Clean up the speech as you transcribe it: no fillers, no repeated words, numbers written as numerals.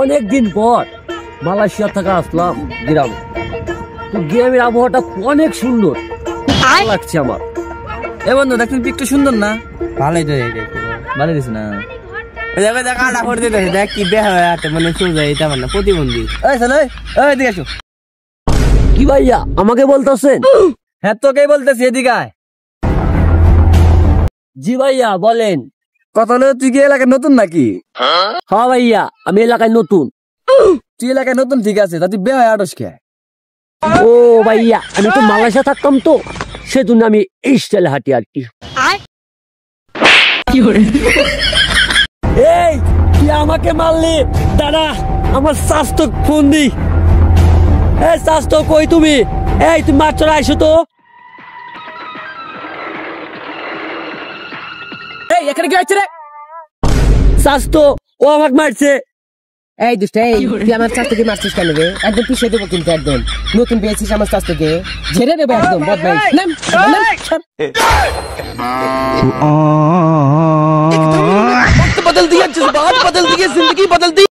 অনেকদিন পর মালয়েশিয়া থেকে আসলাম গ্রামে। তো গ্রামের আবহাওয়াটা অনেক সুন্দর, ভালো লাগছে আমার। এ বন্ধু দেখুন পিকটা সুন্দর না? ভালোই তো ভালো দিস না? দেখ কি বেহা মানে সোজা এটা মানে প্রতিবন্ধী। এদিকে আসো। কি ভাইয়া আমাকে বলতেছেন? হ্যাঁ তোকেই বলতেছি, এদিকে আয়। জি ভাইয়া বলেন। কথা হলো তুই কি এলাকায় নতুন নাকি? হ্যাঁ ভাইয়া আমি এলাকায় নতুন। তুই এলাকায় নতুন ঠিক আছে, তা তুই বেহা আটস কে? ও ভাইয়া আমি তো মালয়েশিয়া থাকতাম, তো সেজন্য আমি এই স্টাইলে হাঁটি আর কি। এই তুই আমাকে মারলি, দাদা আমার স্বাস্থ্য ফোন দি। এই স্বাস্থ্য কই তুমি? এই তুমি মাত্র আইসো তো। এই এখানে কি হচ্ছে রে? স্বাস্থ্য ও আমাকে মারছে। এই দুষ্টা, এই তুই আমার চাষটাকে মারছিস কেন রে? একদম পিছিয়ে দেবো কিন্তু, একদম নতুন পেয়েছিস আমার চাষটাকে, ঝেড়ে দেবো একদম বদমাইশ। নাম वक्त बदल दिया, जज्बात बदल दिए, जिंदगी बदल दी।